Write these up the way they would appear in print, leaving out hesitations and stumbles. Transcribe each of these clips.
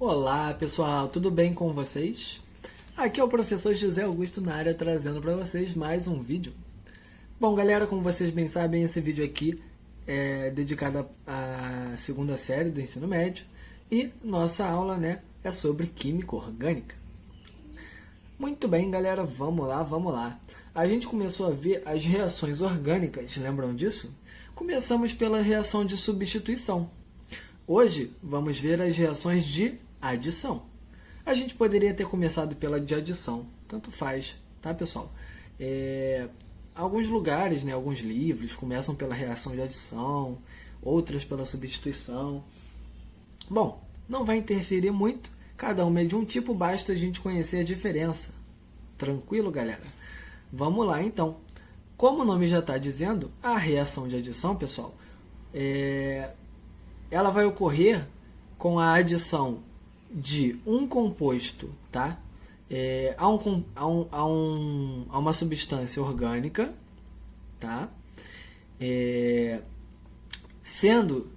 Olá pessoal, tudo bem com vocês? Aqui é o professor José Augusto na área trazendo para vocês mais um vídeo. Bom galera, como vocês bem sabem, esse vídeo aqui é dedicado à segunda série do ensino médio e nossa aula é sobre química orgânica. Muito bem galera, vamos lá. A gente começou a ver as reações orgânicas, lembram disso? Começamos pela reação de substituição. Hoje vamos ver as reações de adição. A gente poderia ter começado pela de adição, tanto faz, tá pessoal? Alguns lugares, alguns livros começam pela reação de adição, outras pela substituição. Bom, não vai interferir muito, cada uma é de um tipo, basta a gente conhecer a diferença. Tranquilo, galera? Vamos lá então. Como o nome já está dizendo, a reação de adição, pessoal, ela vai ocorrer com a adição de um composto, tá? A uma substância orgânica, tá? Sendo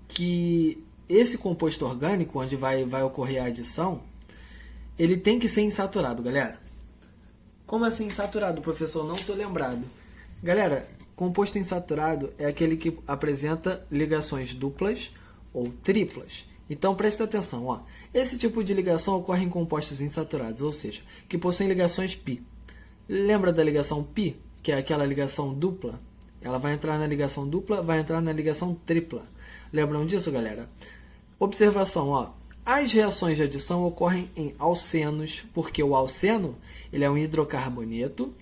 que esse composto orgânico, onde vai ocorrer a adição, ele tem que ser insaturado, galera. Como assim insaturado, professor? Não estou lembrado. Galera, composto insaturado é aquele que apresenta ligações duplas ou triplas. Então presta atenção, ó. Esse tipo de ligação ocorre em compostos insaturados, ou seja, que possuem ligações π. Lembra da ligação π, que é aquela ligação dupla? Ela vai entrar na ligação dupla, vai entrar na ligação tripla. Lembram disso, galera? Observação, ó. As reações de adição ocorrem em alcenos, porque o alceno ele é um hidrocarboneto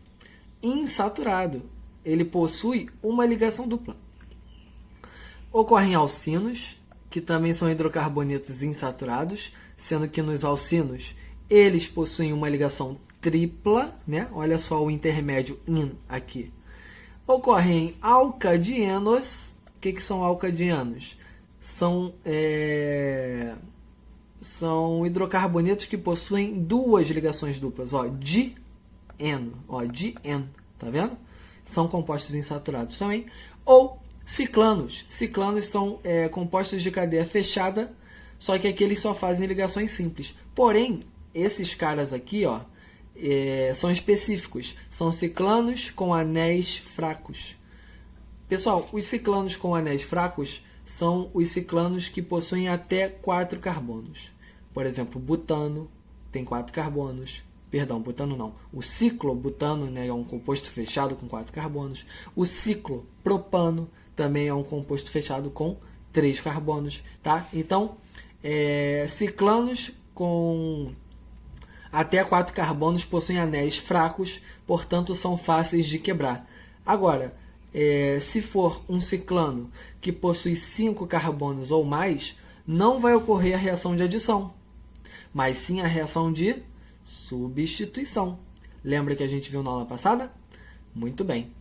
insaturado. Ele possui uma ligação dupla. Ocorrem em alcinos, que também são hidrocarbonetos insaturados, sendo que nos alcinos eles possuem uma ligação tripla, Olha só o intermédio in aqui. Ocorrem em alcadienos. O que são alcadienos? São hidrocarbonetos que possuem duas ligações duplas, di-en, tá vendo? São compostos insaturados também. Ou ciclanos. Ciclanos são compostos de cadeia fechada, só que aqui eles só fazem ligações simples. Porém, esses caras aqui, são específicos. São ciclanos com anéis fracos. Pessoal, os ciclanos com anéis fracos são os ciclanos que possuem até 4 carbonos. Por exemplo, butano tem 4 carbonos. Perdão, butano não. O ciclobutano é um composto fechado com 4 carbonos. O ciclopropano também é um composto fechado com 3 carbonos. Tá? Então, ciclanos com até 4 carbonos possuem anéis fracos, portanto são fáceis de quebrar. Agora, se for um ciclano que possui 5 carbonos ou mais, não vai ocorrer a reação de adição, mas sim a reação de substituição. Lembra que a gente viu na aula passada? Muito bem.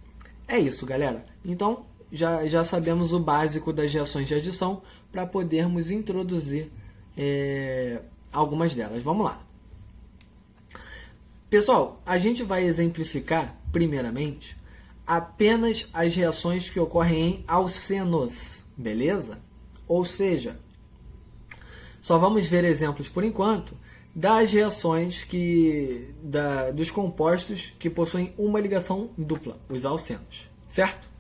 É isso, galera. Então, já sabemos o básico das reações de adição para podermos introduzir algumas delas. Vamos lá. Pessoal, a gente vai exemplificar, primeiramente, apenas as reações que ocorrem em alcenos, beleza? Ou seja, só vamos ver exemplos por enquanto das reações dos compostos que possuem uma ligação dupla, os alcenos, certo?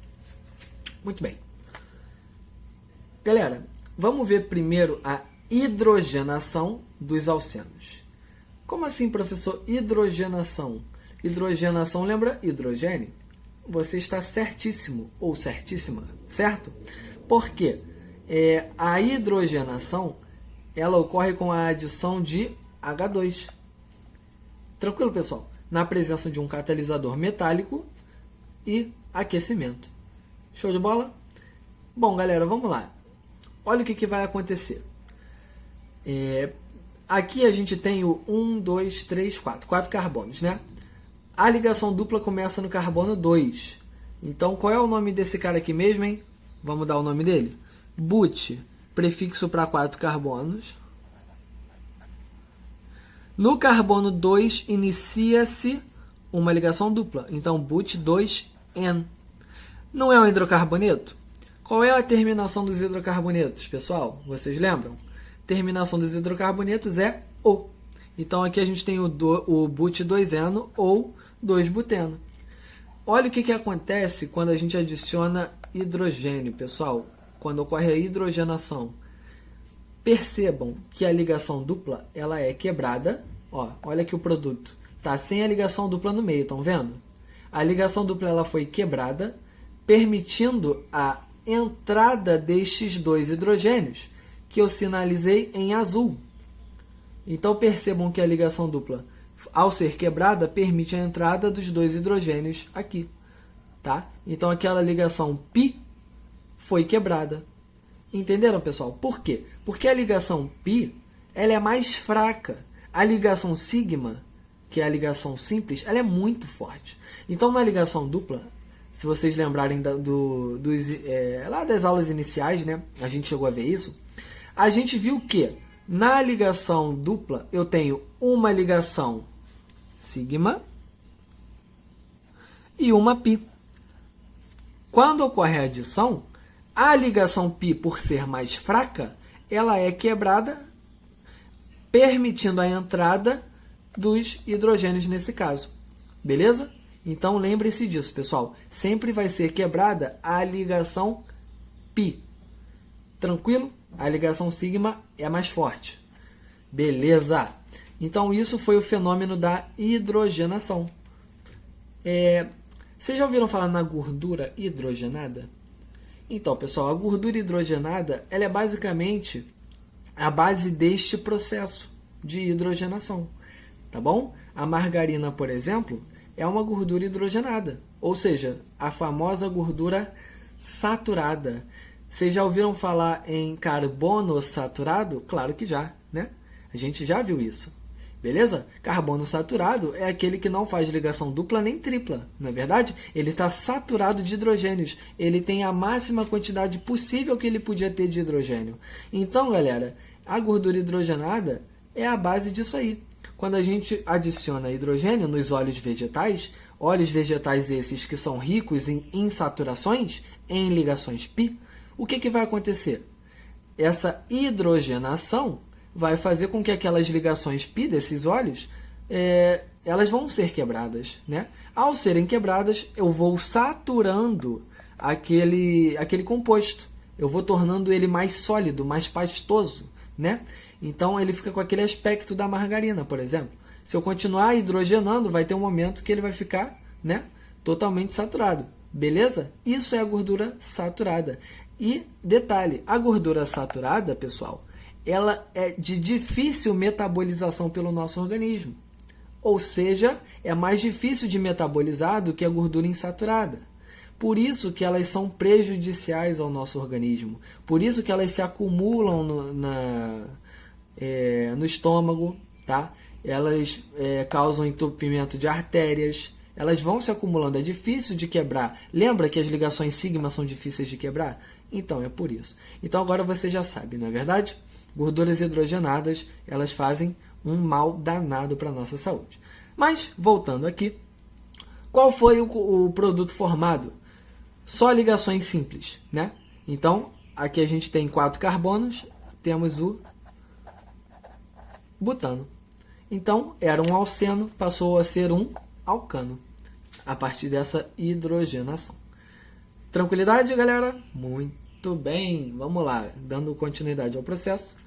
Muito bem. Galera, vamos ver primeiro a hidrogenação dos alcenos. Como assim, professor? Hidrogenação. Hidrogenação lembra hidrogênio? Você está certíssimo ou certíssima, certo? Porque a hidrogenação ela ocorre com a adição de H2. Tranquilo, pessoal? Na presença de um catalisador metálico e aquecimento. Show de bola? Bom, galera, vamos lá. Olha o que vai acontecer. Aqui a gente tem o 1, 2, 3, 4. 4 carbonos, A ligação dupla começa no carbono 2. Então, qual é o nome desse cara aqui mesmo, hein? Vamos dar o nome dele? But, prefixo para 4 carbonos. No carbono 2 inicia-se uma ligação dupla. Então, but 2N. Não é um hidrocarboneto? Qual é a terminação dos hidrocarbonetos, pessoal? Vocês lembram? terminação dos hidrocarbonetos é O. Então aqui a gente tem o but2-eno ou 2-buteno. Olha o que acontece quando a gente adiciona hidrogênio, pessoal, quando ocorre a hidrogenação. Percebam que a ligação dupla ela é quebrada. Ó, olha aqui o produto. Tá sem a ligação dupla no meio, estão vendo? A ligação dupla ela foi quebrada, permitindo a entrada destes dois hidrogênios, que eu sinalizei em azul. Então percebam que a ligação dupla, ao ser quebrada, permite a entrada dos dois hidrogênios aqui. Tá? Então aquela ligação π foi quebrada. Entenderam, pessoal? Por quê? Porque a ligação π ela é mais fraca. A ligação sigma, que é a ligação simples, ela é muito forte. Então na ligação dupla, se vocês lembrarem lá das aulas iniciais, né, a gente chegou a ver isso, a gente viu que na ligação dupla eu tenho uma ligação sigma e uma π. Quando ocorre a adição, a ligação π, por ser mais fraca, ela é quebrada, permitindo a entrada dos hidrogênios nesse caso. Beleza? Então lembre-se disso, pessoal. Sempre vai ser quebrada a ligação π. Tranquilo? A ligação sigma é mais forte. Beleza? Então isso foi o fenômeno da hidrogenação. Vocês já ouviram falar na gordura hidrogenada? Então, pessoal, a gordura hidrogenada ela é basicamente a base deste processo de hidrogenação. Tá bom? A margarina, por exemplo, é uma gordura hidrogenada, ou seja, a famosa gordura saturada. Vocês já ouviram falar em carbono saturado? Claro que já, né? A gente já viu isso. Beleza? Carbono saturado é aquele que não faz ligação dupla nem tripla, não é verdade? Ele está saturado de hidrogênios. Ele tem a máxima quantidade possível que ele podia ter de hidrogênio. Então, galera, a gordura hidrogenada é a base disso aí. Quando a gente adiciona hidrogênio nos óleos vegetais esses que são ricos em insaturações, em ligações π, o que vai acontecer? Essa hidrogenação vai fazer com que aquelas ligações π desses óleos, elas vão ser quebradas, né? Ao serem quebradas, eu vou saturando aquele composto. Eu vou tornando ele mais sólido, mais pastoso, né? Então ele fica com aquele aspecto da margarina, por exemplo. Se eu continuar hidrogenando, vai ter um momento que ele vai ficar, né, totalmente saturado. Beleza? Isso é a gordura saturada. E detalhe, a gordura saturada, pessoal, ela é de difícil metabolização pelo nosso organismo. Ou seja, é mais difícil de metabolizar do que a gordura insaturada. Por isso que elas são prejudiciais ao nosso organismo. Por isso que elas se acumulam no estômago, tá? Elas causam entupimento de artérias. Elas vão se acumulando, é difícil de quebrar. Lembra que as ligações sigma são difíceis de quebrar? Então é por isso. Então agora você já sabe, não é verdade? Gorduras hidrogenadas, elas fazem um mal danado para a nossa saúde. Mas, voltando aqui, qual foi o produto formado? Só ligações simples, né? Então, aqui a gente tem 4 carbonos, temos o butano. Então, era um alceno, passou a ser um alcano, a partir dessa hidrogenação. Tranquilidade, galera? Muito bem, vamos lá, dando continuidade ao processo.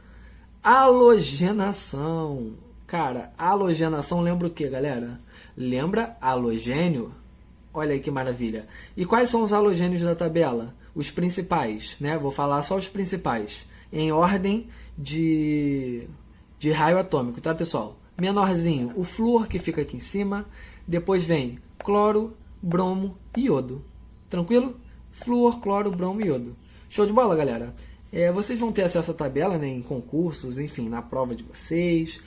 Halogenação. Cara, halogenação lembra o que, galera? Lembra halogênio? Olha aí que maravilha. E quais são os halogênios da tabela? Os principais, né? Vou falar só os principais, em ordem de raio atômico, tá, pessoal? Menorzinho, o flúor, que fica aqui em cima. Depois vem cloro, bromo e iodo. Tranquilo? Flúor, cloro, bromo e iodo. Show de bola, galera? Vocês vão ter acesso à tabela, né, em concursos, enfim, na prova de vocês.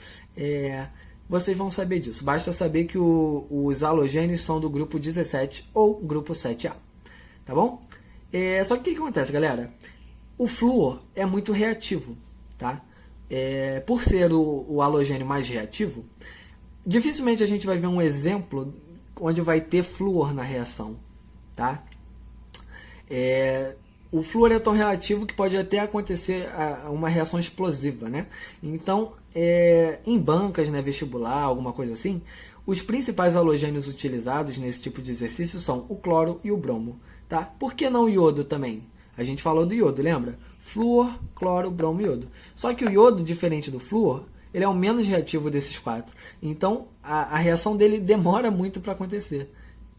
Vocês vão saber disso. Basta saber que os halogênios são do grupo 17 ou grupo 7A. Tá bom? Só que o que acontece, galera? O flúor é muito reativo, tá? Por ser o halogênio mais reativo, dificilmente a gente vai ver um exemplo onde vai ter flúor na reação, tá? o flúor é tão reativo que pode até acontecer uma reação explosiva, né? Então, em bancas, né, vestibular, alguma coisa assim, os principais halogênios utilizados nesse tipo de exercício são o cloro e o bromo, tá? Por que não o iodo também? A gente falou do iodo, lembra? Flúor, cloro, bromo e iodo. Só que o iodo, diferente do flúor, ele é o menos reativo desses quatro. Então, a reação dele demora muito para acontecer.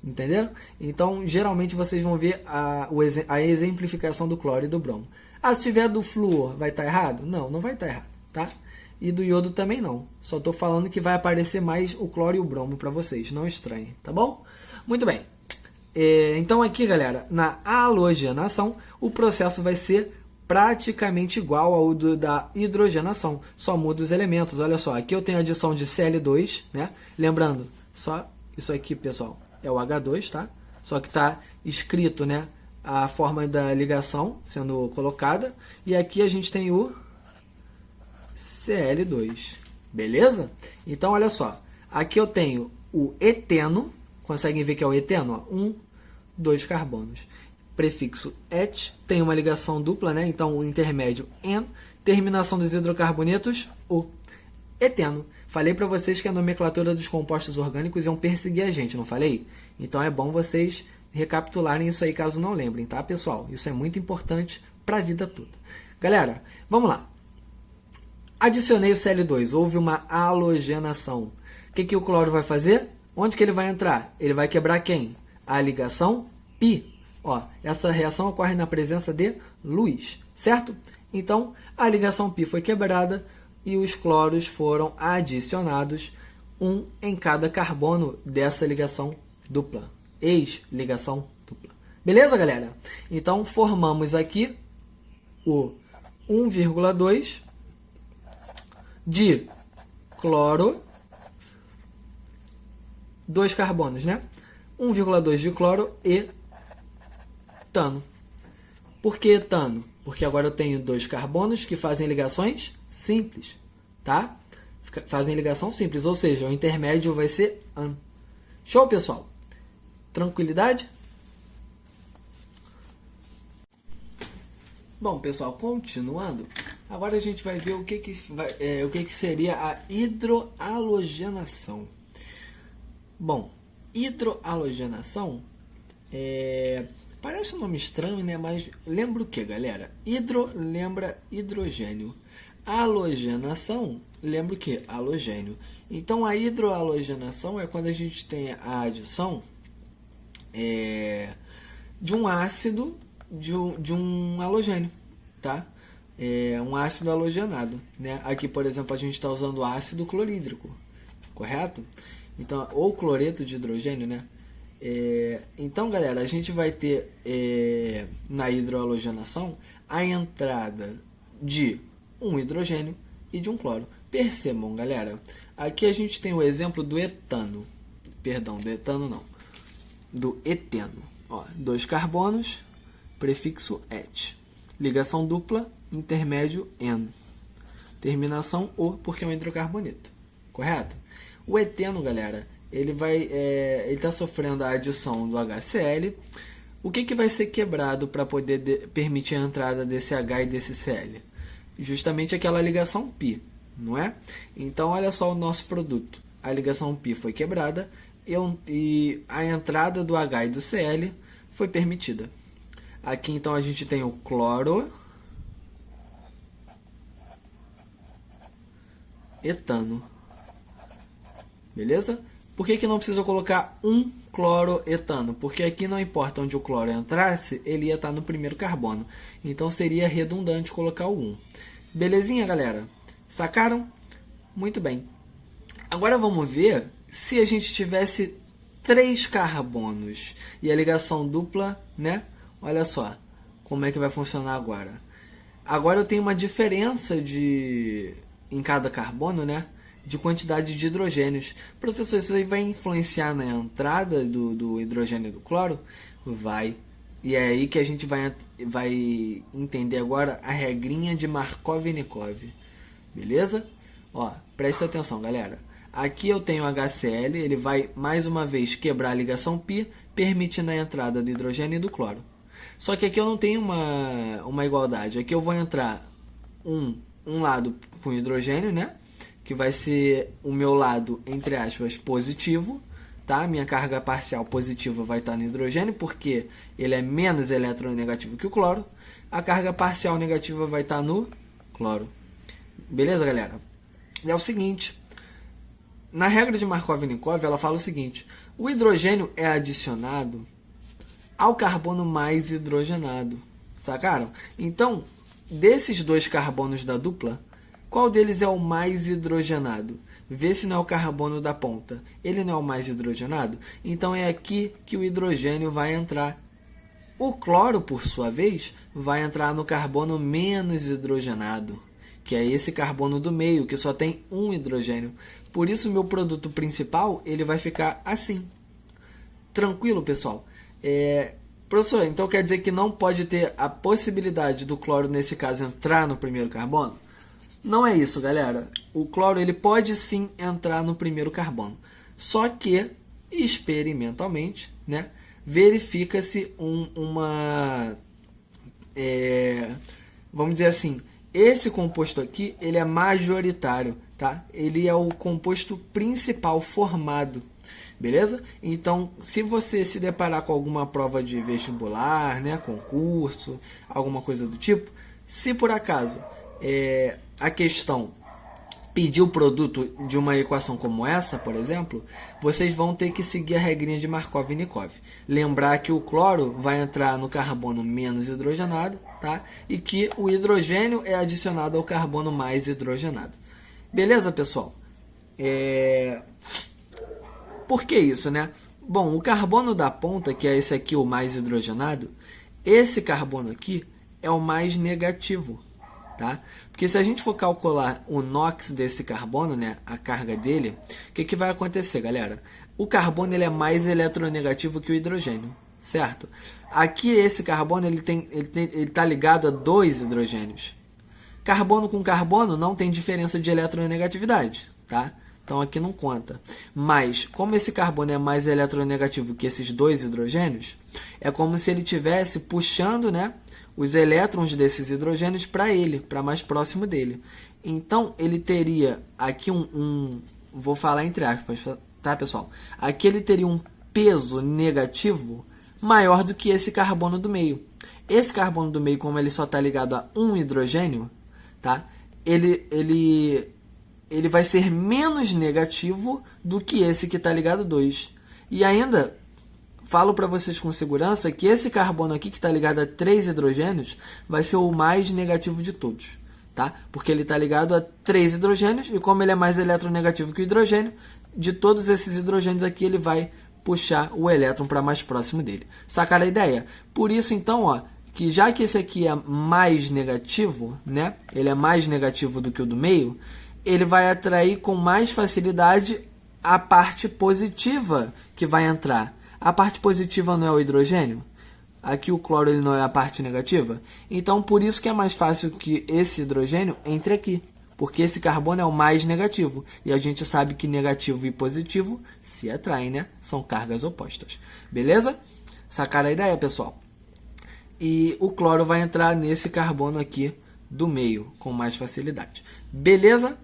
Entenderam? Então, geralmente, vocês vão ver a exemplificação do cloro e do bromo. Ah, se tiver do flúor, vai estar errado? Não, não vai estar errado, tá? E do iodo também não. Só estou falando que vai aparecer mais o cloro e o bromo para vocês. Não estranhem, tá bom? Muito bem. Então, aqui, galera, na halogenação, o processo vai ser praticamente igual ao da hidrogenação. Só muda os elementos. Olha só, aqui eu tenho a adição de Cl2, né? Lembrando, só isso aqui, pessoal, é o H2, tá? Só que está escrito, né, a forma da ligação sendo colocada. E aqui a gente tem o Cl2. Beleza? Então, olha só. Aqui eu tenho o eteno. Conseguem ver que é o eteno? Ó, 2 carbonos. Prefixo et. Tem uma ligação dupla, né? Então, o intermédio en. Terminação dos hidrocarbonetos, o eteno. Falei para vocês que a nomenclatura dos compostos orgânicos iam perseguir a gente, não falei? Então é bom vocês recapitularem isso aí caso não lembrem, tá, pessoal? Isso é muito importante para a vida toda. Galera, vamos lá. Adicionei o Cl2, houve uma halogenação. O que o cloro vai fazer? Onde que ele vai entrar? Ele vai quebrar quem? A ligação π. Ó, essa reação ocorre na presença de luz, certo? Então, a ligação π foi quebrada e os cloros foram adicionados, um em cada carbono dessa ligação dupla. Ex-ligação dupla. Beleza, galera? Então, formamos aqui o 1,2 de cloro, 2 carbonos, né? 1,2 de cloro e etano. Por que etano? Porque agora eu tenho 2 carbonos que fazem ligações simples, tá? Fazem ligação simples, ou seja, o intermédio vai ser an. Show, pessoal? Tranquilidade? Bom, pessoal, continuando, agora a gente vai ver o que seria a hidrohalogenação. Bom, hidrohalogenação parece um nome estranho, né? Mas lembra o que, galera? Hidro lembra hidrogênio. Halogenação lembra o que? Halogênio. Então, a hidrohalogenação é quando a gente tem a adição de um ácido de um halogênio, tá? Um ácido halogenado, né? Aqui, por exemplo, a gente está usando ácido clorídrico, correto? Então, ou cloreto de hidrogênio, né? Então, galera, a gente vai ter na hidrohalogenação a entrada de um hidrogênio e de um cloro. Percebam, galera, aqui a gente tem o exemplo do etano. Perdão, do etano não. Do eteno. Ó, 2 carbonos, prefixo et. Ligação dupla, intermédio en. Terminação o, porque é um hidrocarboneto. Correto? O eteno, galera, ele está sofrendo a adição do HCl. O que vai ser quebrado para poder permitir a entrada desse H e desse Cl? Justamente aquela ligação π, não é? Então, olha só o nosso produto. A ligação π foi quebrada e a entrada do H e do Cl foi permitida. Aqui, então, a gente tem o cloro, etano. Beleza? Por que não precisa colocar um cloroetano? Porque aqui não importa onde o cloro entrasse, ele ia estar no primeiro carbono. Então seria redundante colocar o 1. Belezinha, galera? Sacaram? Muito bem. Agora vamos ver se a gente tivesse 3 carbonos e a ligação dupla, né? Olha só como é que vai funcionar agora. Agora eu tenho uma diferença em cada carbono, né? De quantidade de hidrogênios. Professor, isso aí vai influenciar na entrada do hidrogênio e do cloro? Vai. E é aí que a gente vai entender agora a regrinha de Markov-Nikov. Beleza? Ó, presta atenção, galera. Aqui eu tenho HCl, ele vai mais uma vez quebrar a ligação π, permitindo a entrada do hidrogênio e do cloro. Só que aqui eu não tenho uma igualdade. Aqui eu vou entrar um lado com hidrogênio, né? Que vai ser o meu lado, entre aspas, positivo. Tá? Minha carga parcial positiva vai estar no hidrogênio, porque ele é menos eletronegativo que o cloro. A carga parcial negativa vai estar no cloro. Beleza, galera? E é o seguinte, na regra de Markov-Nikov, ela fala o seguinte: o hidrogênio é adicionado ao carbono mais hidrogenado. Sacaram? Então, desses dois carbonos da dupla, qual deles é o mais hidrogenado? Vê se não é o carbono da ponta. Ele não é o mais hidrogenado? Então é aqui que o hidrogênio vai entrar. O cloro, por sua vez, vai entrar no carbono menos hidrogenado, que é esse carbono do meio, que só tem um hidrogênio. Por isso, o meu produto principal ele vai ficar assim. Tranquilo, pessoal? Professor, então quer dizer que não pode ter a possibilidade do cloro, nesse caso, entrar no primeiro carbono? Não é isso, galera. O cloro ele pode sim entrar no primeiro carbono. Só que, experimentalmente, né, verifica-se vamos dizer assim, esse composto aqui ele é majoritário, tá? Ele é o composto principal formado, beleza? Então, se você se deparar com alguma prova de vestibular, né, concurso, alguma coisa do tipo, se por acaso a questão pedir o produto de uma equação como essa, por exemplo, vocês vão ter que seguir a regrinha de Markov-Nikov. Lembrar que o cloro vai entrar no carbono menos hidrogenado, tá? E que o hidrogênio é adicionado ao carbono mais hidrogenado. Beleza, pessoal? Por que isso, né? Bom, o carbono da ponta, que é esse aqui, o mais hidrogenado, esse carbono aqui é o mais negativo, tá? Porque se a gente for calcular o NOx desse carbono, né, a carga dele, o que vai acontecer, galera? O carbono ele é mais eletronegativo que o hidrogênio, certo? Aqui esse carbono ele tá ligado a dois hidrogênios. Carbono com carbono não tem diferença de eletronegatividade, tá? Então aqui não conta. Mas como esse carbono é mais eletronegativo que esses dois hidrogênios, é como se ele estivesse puxando, né, os elétrons desses hidrogênios para mais próximo dele. Então, ele teria aqui vou falar entre aspas, tá, pessoal? Aqui ele teria um peso negativo maior do que esse carbono do meio. Esse carbono do meio, como ele só está ligado a um hidrogênio, tá? Ele vai ser menos negativo do que esse que está ligado a 2. E ainda falo para vocês com segurança que esse carbono aqui, que está ligado a 3 hidrogênios, vai ser o mais negativo de todos, tá? Porque ele está ligado a 3 hidrogênios, e como ele é mais eletronegativo que o hidrogênio, de todos esses hidrogênios aqui, ele vai puxar o elétron para mais próximo dele. Sacaram a ideia? Por isso, então, ó, que já que esse aqui é mais negativo, né? Ele é mais negativo do que o do meio, ele vai atrair com mais facilidade a parte positiva que vai entrar. A parte positiva não é o hidrogênio? Aqui o cloro ele não é a parte negativa? Então, por isso que é mais fácil que esse hidrogênio entre aqui. Porque esse carbono é o mais negativo. E a gente sabe que negativo e positivo se atraem, né? São cargas opostas. Beleza? Sacaram a ideia, pessoal? E o cloro vai entrar nesse carbono aqui do meio, com mais facilidade. Beleza?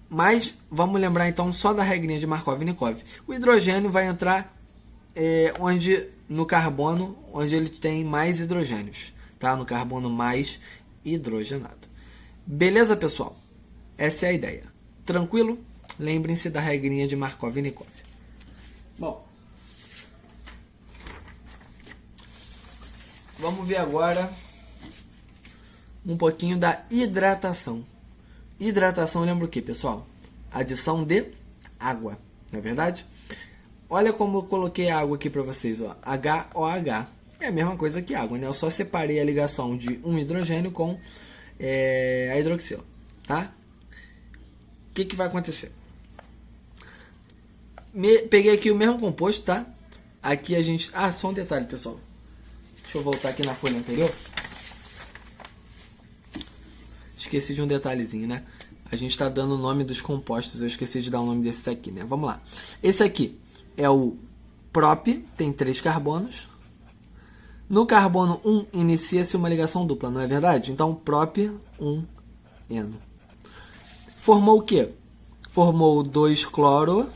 Mas vamos lembrar então só da regrinha de Markov-Nikov. O hidrogênio vai entrar no carbono onde ele tem mais hidrogênios, tá? No carbono mais hidrogenado. Beleza, pessoal? Essa é a ideia. Tranquilo? Lembrem-se da regrinha de Markov-Nikov. Bom, vamos ver agora um pouquinho da hidratação. Hidratação lembra o que, pessoal? Adição de água, não é verdade? Olha como eu coloquei a água aqui para vocês, ó. HOH. É a mesma coisa que água, né? Eu só separei a ligação de um hidrogênio com a hidroxila, tá? O que vai acontecer? Peguei aqui o mesmo composto, tá? Aqui a gente... Ah, só um detalhe, pessoal. Deixa eu voltar aqui na folha anterior. Esqueci de um detalhezinho, né? A gente está dando o nome dos compostos. Eu esqueci de dar o nome desses aqui, né? Vamos lá. Esse aqui é o prop, tem 3 carbonos. No carbono 1 inicia-se uma ligação dupla, não é verdade? Então, prop 1N. Formou o quê? Formou 2-cloro.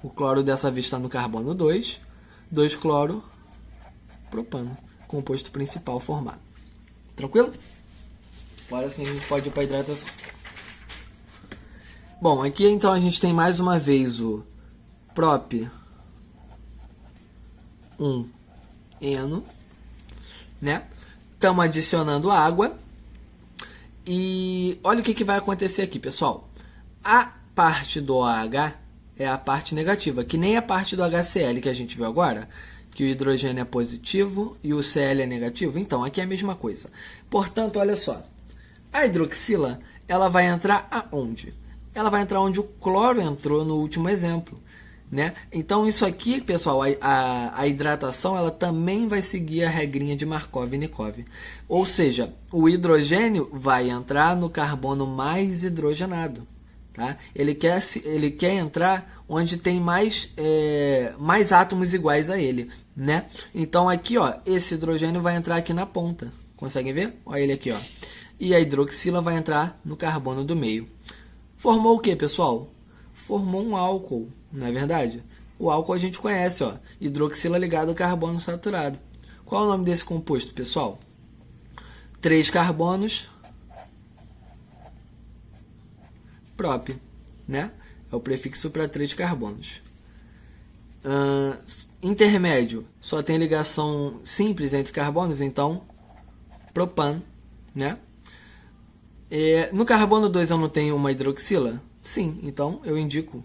O cloro dessa vez está no carbono 2. 2-cloro, propano. Composto principal formado. Tranquilo? Agora sim a gente pode ir para a hidratação. Bom, aqui então a gente tem mais uma vez o prop 1N, né? Estamos adicionando água. E olha o que vai acontecer aqui, pessoal. A parte do OH é a parte negativa, que nem a parte do HCl que a gente viu agora, que o hidrogênio é positivo e o Cl é negativo. Então, aqui é a mesma coisa. Portanto, olha só. A hidroxila, ela vai entrar aonde? Ela vai entrar onde o cloro entrou no último exemplo, né? Então, isso aqui, pessoal, a hidratação, ela também vai seguir a regrinha de Markov-Nikov. Ou seja, o hidrogênio vai entrar no carbono mais hidrogenado. Tá? Ele quer entrar onde tem mais átomos iguais a ele, né? Então aqui, ó, esse hidrogênio vai entrar aqui na ponta. Conseguem ver? Olha ele aqui, ó. E a hidroxila vai entrar no carbono do meio. Formou o que, pessoal? Formou um álcool, não é verdade? O álcool a gente conhece, ó. Hidroxila ligado ao carbono saturado. Qual é o nome desse composto, pessoal? 3 carbonos. Prop, né? É o prefixo para 3 carbonos. Intermédio, só tem ligação simples entre carbonos, então propan, né? No carbono 2 eu não tenho uma hidroxila? Sim, então eu indico,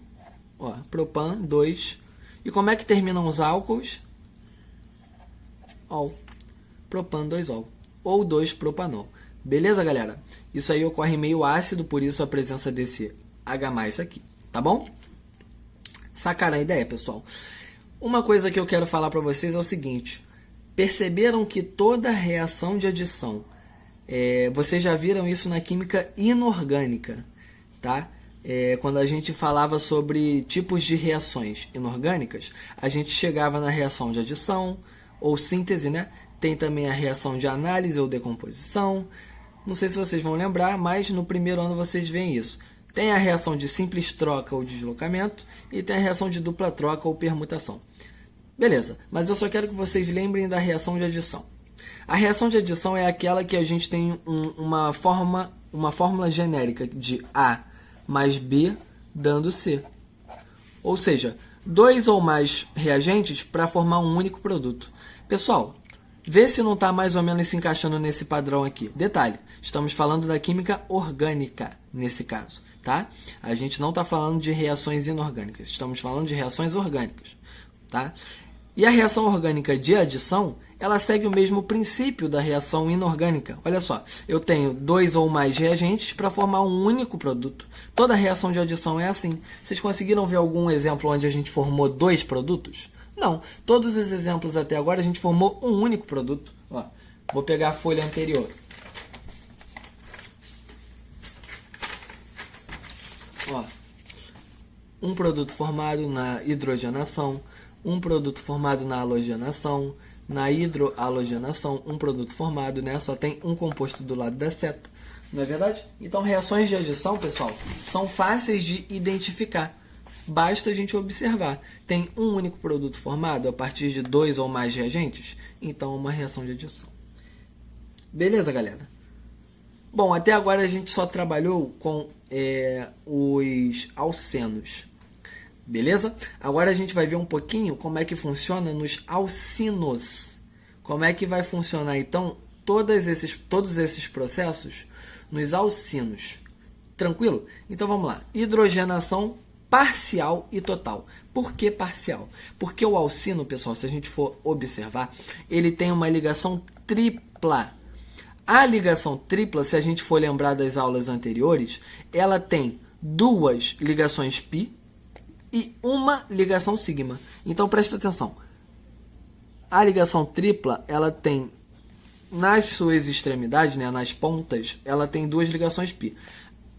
ó, propan 2. E como é que terminam os álcools? Ol. Propan 2-ol. Ou 2-propanol. Beleza, galera? Isso aí ocorre meio ácido, por isso a presença desse H+ aqui, tá bom? Sacaram a ideia, pessoal? Uma coisa que eu quero falar para vocês é o seguinte. Perceberam que toda reação de adição, vocês já viram isso na química inorgânica, tá? Quando a gente falava sobre tipos de reações inorgânicas, a gente chegava na reação de adição ou síntese, né? Tem também a reação de análise ou decomposição. Não sei se vocês vão lembrar, mas no primeiro ano vocês veem isso. Tem a reação de simples troca ou deslocamento e tem a reação de dupla troca ou permutação. Beleza, mas eu só quero que vocês lembrem da reação de adição. A reação de adição é aquela que a gente tem uma fórmula genérica de A mais B dando C. Ou seja, 2 ou mais reagentes para formar um único produto. Pessoal, vê se não está mais ou menos se encaixando nesse padrão aqui. Detalhe, estamos falando da química orgânica nesse caso, tá? A gente não está falando de reações inorgânicas, estamos falando de reações orgânicas, tá? E a reação orgânica de adição, ela segue o mesmo princípio da reação inorgânica. Olha só, eu tenho 2 ou mais reagentes para formar um único produto. Toda reação de adição é assim. Vocês conseguiram ver algum exemplo onde a gente formou 2 produtos? Não, todos os exemplos até agora a gente formou um único produto. Ó, vou pegar a folha anterior. Ó, um produto formado na hidrogenação, um produto formado na halogenação, na hidrohalogenação, um produto formado, né? Só tem um composto do lado da seta. Não é verdade? Então, reações de adição, pessoal, são fáceis de identificar. Basta a gente observar. Tem um único produto formado a partir de 2 ou mais reagentes? Então, é uma reação de adição. Beleza, galera? Bom, até agora a gente só trabalhou com os alcenos. Beleza? Agora a gente vai ver um pouquinho como é que funciona nos alcinos. Como é que vai funcionar, então, todos esses processos nos alcinos. Tranquilo? Então, vamos lá. Hidrogenação parcial e total. Por que parcial? Porque o alcino, pessoal, se a gente for observar, ele tem uma ligação tripla. A ligação tripla, se a gente for lembrar das aulas anteriores, ela tem 2 ligações π e uma ligação sigma. Então, presta atenção. A ligação tripla, ela tem, nas suas extremidades, né, nas pontas, ela tem 2 ligações π.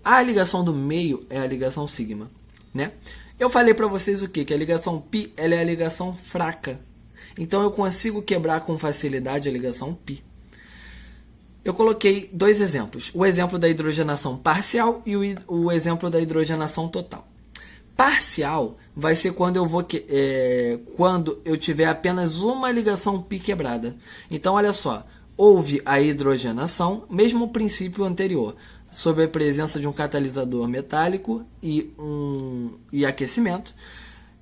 A ligação do meio é a ligação sigma, né? Eu falei para vocês o quê? Que a ligação π ela é a ligação fraca. Então eu consigo quebrar com facilidade a ligação π. Eu coloquei dois exemplos, o exemplo da hidrogenação parcial e o exemplo da hidrogenação total. Parcial vai ser quando eu tiver apenas uma ligação π quebrada. Então, olha só, houve a hidrogenação, mesmo princípio anterior, sob a presença de um catalisador metálico e aquecimento.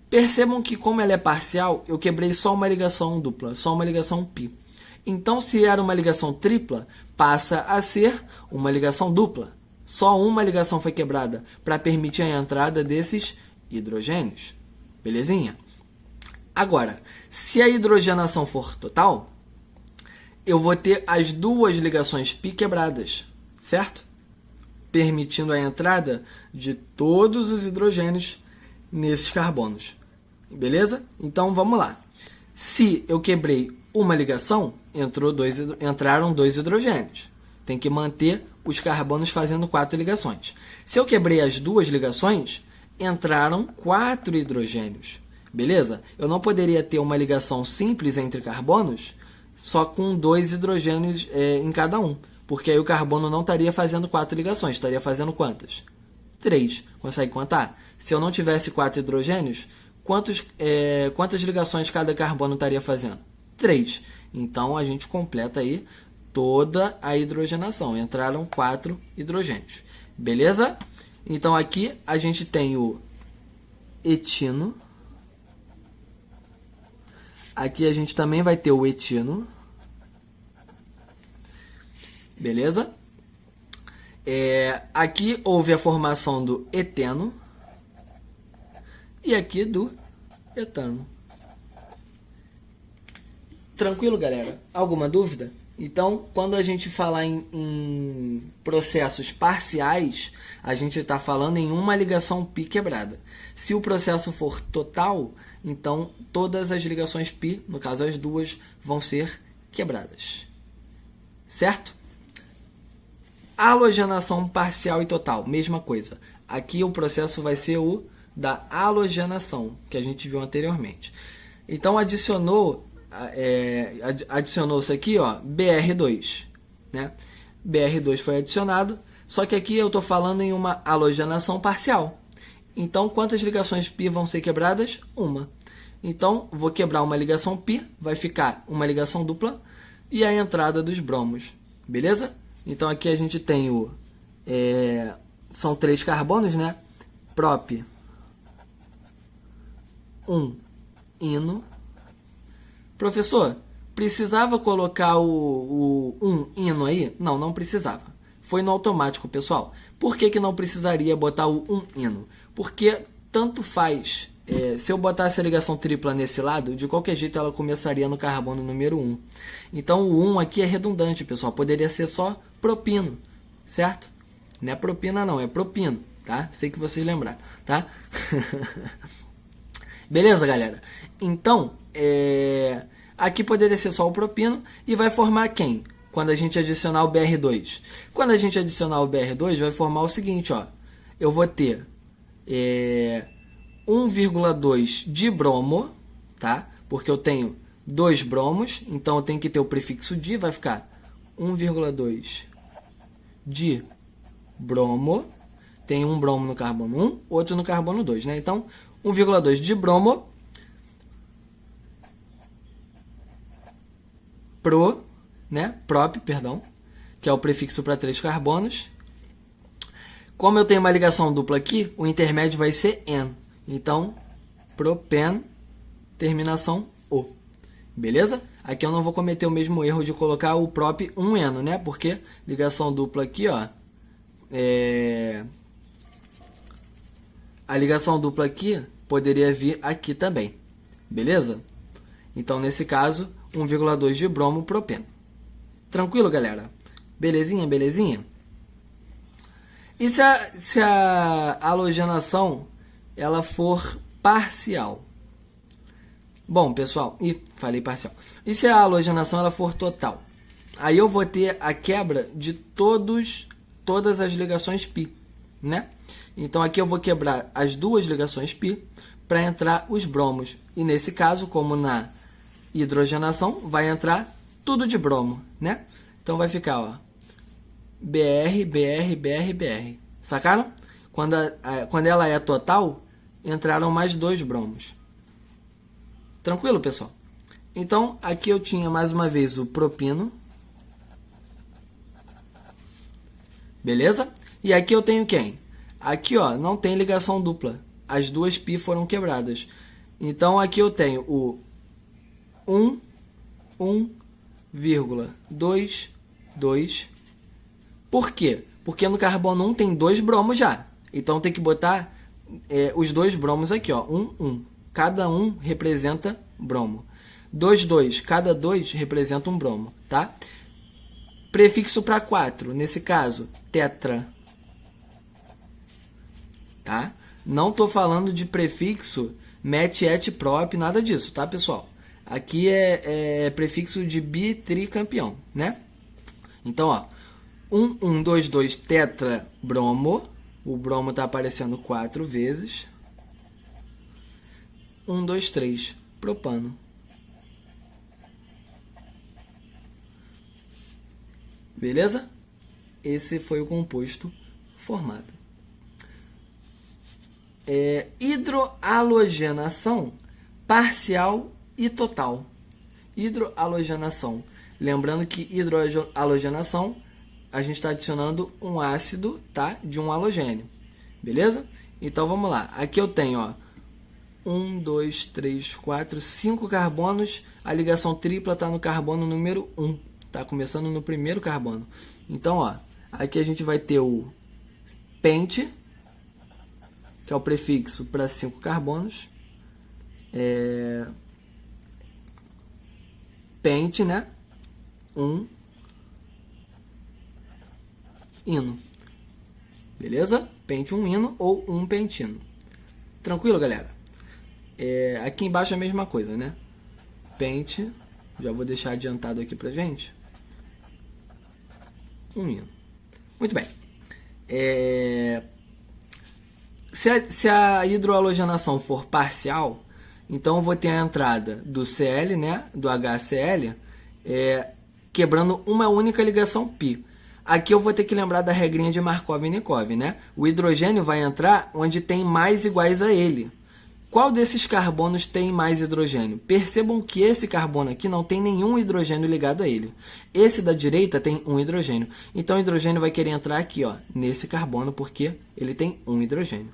Percebam que, como ela é parcial, eu quebrei só uma ligação dupla, só uma ligação π. Então, se era uma ligação tripla, passa a ser uma ligação dupla. Só uma ligação foi quebrada para permitir a entrada desses hidrogênios. Belezinha? Agora, se a hidrogenação for total, eu vou ter as duas ligações π quebradas, certo? Permitindo a entrada de todos os hidrogênios nesses carbonos. Beleza? Então, vamos lá. Se eu quebrei uma ligação, entraram dois hidrogênios. Tem que manter os carbonos fazendo 4 ligações. Se eu quebrei as duas ligações, entraram 4 hidrogênios. Beleza? Eu não poderia ter uma ligação simples entre carbonos só com 2 hidrogênios em cada um. Porque aí o carbono não estaria fazendo 4 ligações. Estaria fazendo quantas? 3. Consegue contar? Se eu não tivesse 4 hidrogênios, quantas ligações cada carbono estaria fazendo? 3. Então, a gente completa aí toda a hidrogenação. Entraram 4 hidrogênios. Beleza? Então, aqui a gente tem o etino. Aqui a gente também vai ter o etino. Beleza? Aqui houve a formação do eteno. E aqui do etano. Tranquilo, galera? Alguma dúvida? Então, quando a gente falar em processos parciais, a gente está falando em uma ligação π quebrada. Se o processo for total, então todas as ligações π, no caso as duas, vão ser quebradas. Certo? Halogenação parcial e total, mesma coisa. Aqui o processo vai ser o da halogenação, que a gente viu anteriormente. Então, adicionou-se aqui, ó, Br2, né? Br2 foi adicionado, só que aqui eu estou falando em uma halogenação parcial. Então, quantas ligações π vão ser quebradas? Uma. Então, vou quebrar uma ligação π, vai ficar uma ligação dupla e a entrada dos bromos. Beleza? Então, aqui a gente tem são 3 carbonos, né? Prop 1 ino. Professor, precisava colocar o 1 ino aí? Não, não precisava. Foi no automático, pessoal. Por que não precisaria botar o 1 ino? Porque tanto faz. Se eu botasse a ligação tripla nesse lado, de qualquer jeito ela começaria no carbono número 1. Então o 1 aqui é redundante, pessoal. Poderia ser só propino, certo? Não é propina não, é propino, tá? Sei que vocês lembraram, tá? Beleza, galera? Então, aqui poderia ser só o propino e vai formar quem? Quando a gente adicionar o Br2. Quando a gente adicionar o Br2, vai formar o seguinte, ó. Eu vou ter 1,2 de bromo, tá? Porque eu tenho 2 bromos, então eu tenho que ter o prefixo di, vai ficar 1,2 de bromo. Tem um bromo no carbono 1, outro no carbono 2, né? Então, 1,2 de bromo prop, que é o prefixo para 3 carbonos. Como eu tenho uma ligação dupla aqui, o intermédio vai ser en. Então, propen, terminação o. Beleza? Aqui eu não vou cometer o mesmo erro de colocar o prop 1 eno, né? Porque ligação dupla aqui, ó, a ligação dupla aqui poderia vir aqui também. Beleza? Então, nesse caso, 1,2 de bromo propeno. Tranquilo, galera? Belezinha, belezinha? E se a halogenação ela for parcial? Bom, pessoal, falei parcial. E se a halogenação ela for total? Aí eu vou ter a quebra de todas as ligações π, né? Então aqui eu vou quebrar as duas ligações π para entrar os bromos. E nesse caso, como na hidrogenação, vai entrar tudo de bromo, né? Então vai ficar, ó, Br, Br, Br, Br. Sacaram? Quando ela é total, entraram mais 2 bromos. Tranquilo, pessoal? Então, aqui eu tinha mais uma vez o propino. Beleza? E aqui eu tenho quem? Aqui, ó, não tem ligação dupla. As duas π foram quebradas. Então, aqui eu tenho o 1,2, 2. Por quê? Porque no carbono 1 tem 2 bromos já. Então, tem que botar os 2 bromos aqui, ó. 1. Cada um representa bromo. 2. Cada 2 representa um bromo, tá? Prefixo para 4, nesse caso, tetra. Tá? Não estou falando de prefixo met, et, prop, nada disso, tá, pessoal? Aqui é prefixo de bitricampeão, né? Então, ó, 2, tetra bromo. O bromo está aparecendo 4 vezes. 2, 3, propano. Beleza? Esse foi o composto formado. Hidroalogenação parcial e total. Hidroalogenação. Lembrando que hidroalogenação, a gente está adicionando um ácido, tá? De um halogênio. Beleza? Então vamos lá. Aqui eu tenho, ó, 1, 2, 3, 4, 5 carbonos. A ligação tripla está no carbono número 1. Tá começando no primeiro carbono. Então, ó, aqui a gente vai ter o pente, que é o prefixo para 5 carbonos. Pente, né? 1 ino. Beleza? Pente 1 ino ou 1 pentino. Tranquilo, galera? Aqui embaixo é a mesma coisa, né? Pente, já vou deixar adiantado aqui pra gente. 1 ino. Muito bem. Se a hidroalogenação for parcial, então eu vou ter a entrada do Cl, né, do HCl, quebrando uma única ligação π. Aqui eu vou ter que lembrar da regrinha de Markov-Nikov, né? O hidrogênio vai entrar onde tem mais iguais a ele. Qual desses carbonos tem mais hidrogênio? Percebam que esse carbono aqui não tem nenhum hidrogênio ligado a ele. Esse da direita tem um hidrogênio. Então o hidrogênio vai querer entrar aqui, ó, nesse carbono, porque ele tem um hidrogênio.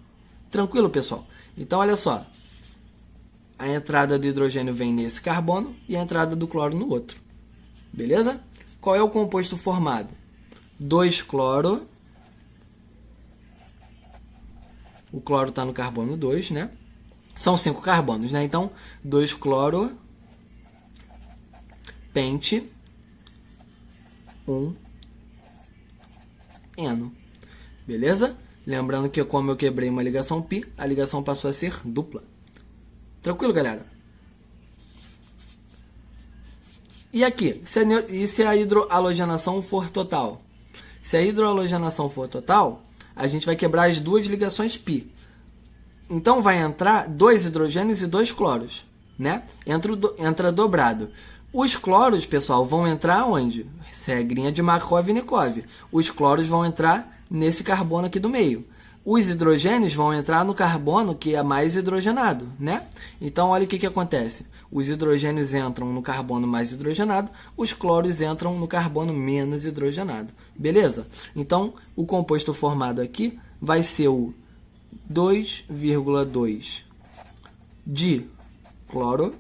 Tranquilo, pessoal? Então, olha só. A entrada do hidrogênio vem nesse carbono e a entrada do cloro no outro. Beleza? Qual é o composto formado? 2 cloro. O cloro está no carbono 2, né? São 5 carbonos, né? Então, 2 cloro, pente, 1 eno. Beleza? Lembrando que como eu quebrei uma ligação π, a ligação passou a ser dupla. Tranquilo, galera? E aqui, se a hidroalogenação for total? Se a hidroalogenação for total, a gente vai quebrar as duas ligações π. Então vai entrar 2 hidrogênios e 2 cloros, né? Entra dobrado. Os cloros, pessoal, vão entrar onde? Regrinha de Markov-Nikov. Os cloros vão entrar nesse carbono aqui do meio. Os hidrogênios vão entrar no carbono que é mais hidrogenado, né? Então, olha o que acontece. Os hidrogênios entram no carbono mais hidrogenado, os cloros entram no carbono menos hidrogenado. Beleza? Então, o composto formado aqui vai ser o 2,2 de cloro,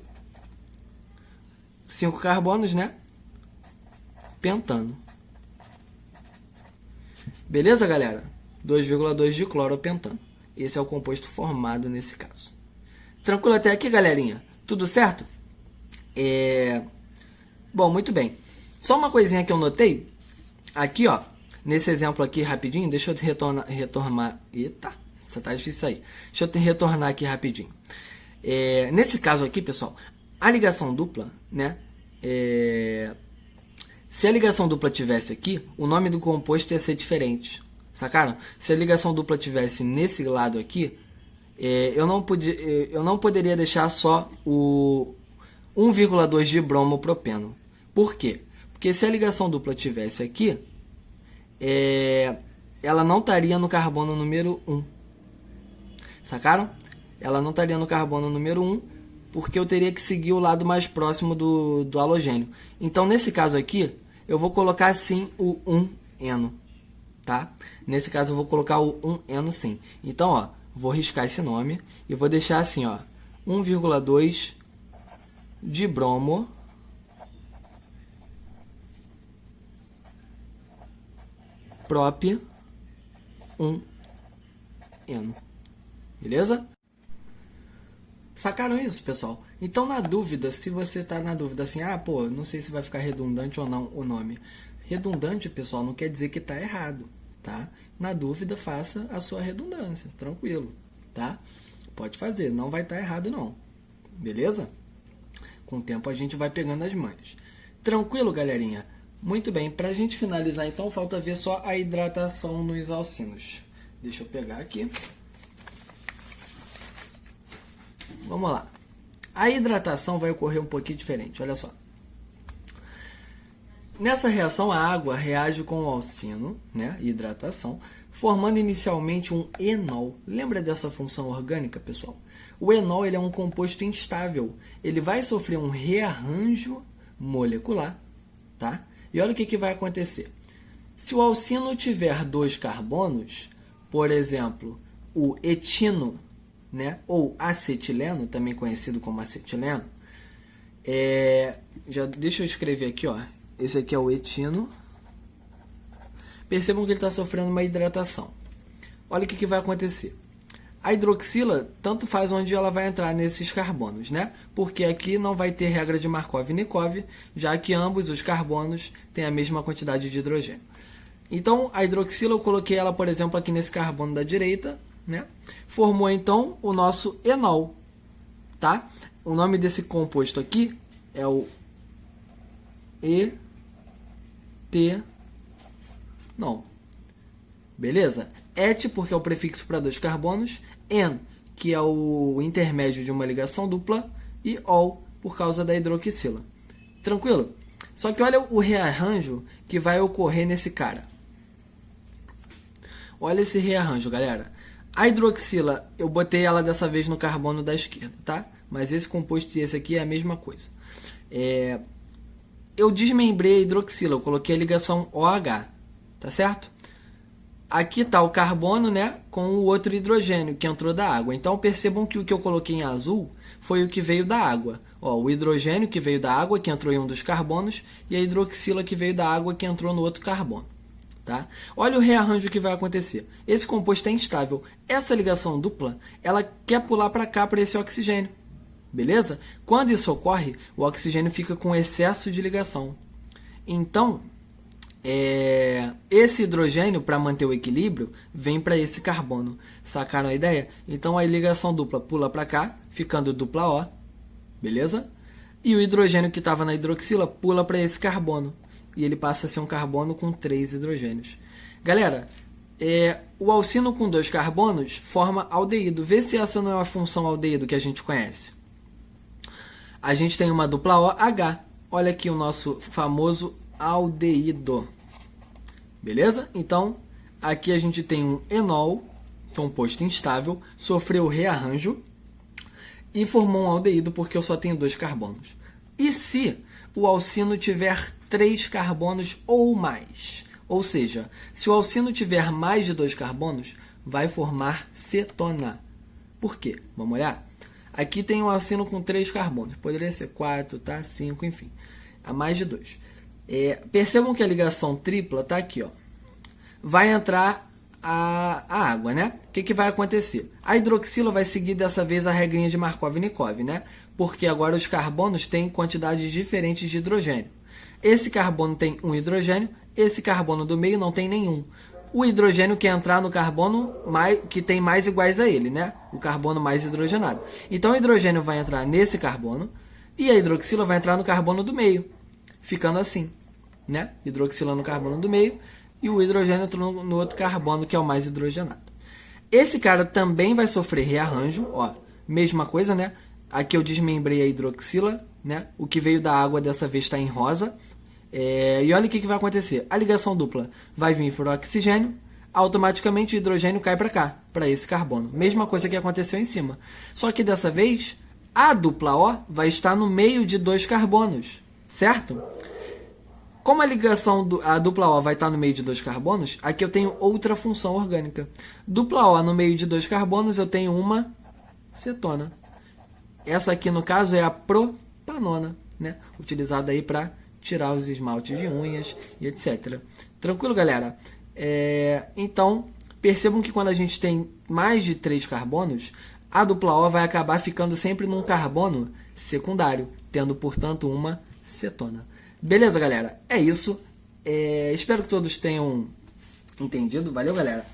5 carbonos, né? Pentano. Beleza, galera? 2,2 de cloropentano. Esse é o composto formado nesse caso. Tranquilo até aqui, galerinha? Tudo certo? Bom, muito bem. Só uma coisinha que eu notei. Aqui, ó. Nesse exemplo aqui, rapidinho. Deixa eu retornar. Eita, isso tá difícil aí. Deixa eu retornar aqui rapidinho. Nesse caso aqui, pessoal, a ligação dupla, né? Se a ligação dupla tivesse aqui, o nome do composto ia ser diferente. Sacaram? Se a ligação dupla tivesse nesse lado aqui, eu não poderia deixar só o 1,2 de bromopropeno. Por quê? Porque se a ligação dupla tivesse aqui, ela não estaria no carbono número 1. Sacaram? Ela não estaria no carbono número 1, porque eu teria que seguir o lado mais próximo do halogênio. Então, nesse caso aqui, eu vou colocar sim o 1-eno. Tá? Nesse caso, eu vou colocar o 1-eno sim. Então, ó, vou riscar esse nome e vou deixar assim, ó, 1,2 de bromo prop 1-eno. Beleza? Sacaram isso, pessoal? Então, na dúvida, se você está na dúvida assim, pô, não sei se vai ficar redundante ou não o nome. Redundante, pessoal, não quer dizer que está errado, tá? Na dúvida, faça a sua redundância, tranquilo, tá? Pode fazer, não vai estar errado não, beleza? Com o tempo a gente vai pegando as manhas. Tranquilo, galerinha? Muito bem, para a gente finalizar então, falta ver só a hidratação nos alcinos. Deixa eu pegar aqui. Vamos lá. A hidratação vai ocorrer um pouquinho diferente, olha só. Nessa reação, a água reage com o alcino, né, hidratação, formando inicialmente um enol. Lembra dessa função orgânica, pessoal? O enol ele é um composto instável. Ele vai sofrer um rearranjo molecular, tá? E olha o que vai acontecer. Se o alcino tiver 2 carbonos, por exemplo, o etino, né, ou acetileno, também conhecido como acetileno, já deixa eu escrever aqui, ó. Esse aqui é o etino. Percebam que ele está sofrendo uma hidratação. Olha o que vai acontecer. A hidroxila, tanto faz onde ela vai entrar nesses carbonos, né? Porque aqui não vai ter regra de Markov-Nikov, já que ambos os carbonos têm a mesma quantidade de hidrogênio. Então, a hidroxila, eu coloquei ela, por exemplo, aqui nesse carbono da direita, né? Formou, então, o nosso enol, tá? O nome desse composto aqui é o etanol. Beleza? Et, porque é o prefixo para 2 carbonos, en, que é o intermédio de uma ligação dupla, e ol, por causa da hidroxila. Tranquilo? Só que olha o rearranjo que vai ocorrer nesse cara. Olha esse rearranjo, galera. A hidroxila, eu botei ela dessa vez no carbono da esquerda, tá? Mas esse composto e esse aqui é a mesma coisa. Eu desmembrei a hidroxila, eu coloquei a ligação OH, tá certo? Aqui está o carbono, né, com o outro hidrogênio que entrou da água. Então percebam que o que eu coloquei em azul foi o que veio da água. Ó, o hidrogênio que veio da água, que entrou em um dos carbonos, e a hidroxila que veio da água, que entrou no outro carbono. Tá? Olha o rearranjo que vai acontecer. Esse composto é instável. Essa ligação dupla, ela quer pular para cá, para esse oxigênio. Beleza? Quando isso ocorre, o oxigênio fica com excesso de ligação. Então, esse hidrogênio, para manter o equilíbrio, vem para esse carbono. Sacaram a ideia? Então, a ligação dupla pula para cá, ficando dupla O. Beleza? E o hidrogênio que estava na hidroxila pula para esse carbono. E ele passa a ser um carbono com 3 hidrogênios. Galera, o alcino com 2 carbonos forma aldeído. Vê se essa não é uma função aldeído que a gente conhece. A gente tem uma dupla OH. Olha aqui o nosso famoso aldeído. Beleza? Então, aqui a gente tem um enol, composto instável, sofreu rearranjo e formou um aldeído porque eu só tenho 2 carbonos. E se o alcino tiver 3 carbonos ou mais? Ou seja, se o alcino tiver mais de 2 carbonos, vai formar cetona. Por quê? Vamos olhar? Aqui tem um alcino com 3 carbonos. Poderia ser 4, tá? 5, enfim. A mais de 2. Percebam que a ligação tripla está aqui. Ó. Vai entrar a água, né? O que vai acontecer? A hidroxila vai seguir dessa vez a regrinha de Markov-Nikov, né? Porque agora os carbonos têm quantidades diferentes de hidrogênio. Esse carbono tem um hidrogênio, esse carbono do meio não tem nenhum. O hidrogênio quer entrar no carbono que tem mais iguais a ele, né? O carbono mais hidrogenado. Então o hidrogênio vai entrar nesse carbono e a hidroxila vai entrar no carbono do meio, ficando assim, né? Hidroxila no carbono do meio e o hidrogênio entrou no outro carbono que é o mais hidrogenado. Esse cara também vai sofrer rearranjo, ó, mesma coisa, né? Aqui eu desmembrei a hidroxila, né? O que veio da água dessa vez está em rosa. E olha o que vai acontecer. A ligação dupla vai vir para o oxigênio, automaticamente o hidrogênio cai para cá, para esse carbono. Mesma coisa que aconteceu em cima. Só que dessa vez, a dupla O vai estar no meio de 2 carbonos, certo? Como a dupla O vai estar no meio de 2 carbonos, aqui eu tenho outra função orgânica. Dupla O no meio de 2 carbonos, eu tenho uma cetona. Essa aqui, no caso, é a propanona, né? Utilizada aí para tirar os esmaltes de unhas e etc. Tranquilo, galera? Então, percebam que quando a gente tem mais de 3 carbonos, a dupla O vai acabar ficando sempre num carbono secundário, tendo, portanto, uma cetona. Beleza, galera? É isso. Espero que todos tenham entendido. Valeu, galera?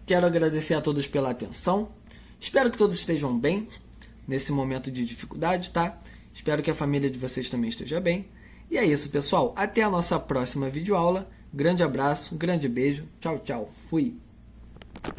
Quero agradecer a todos pela atenção. Espero que todos estejam bem nesse momento de dificuldade, tá? Espero que a família de vocês também esteja bem. E é isso, pessoal. Até a nossa próxima videoaula. Grande abraço, grande beijo. Tchau, tchau. Fui.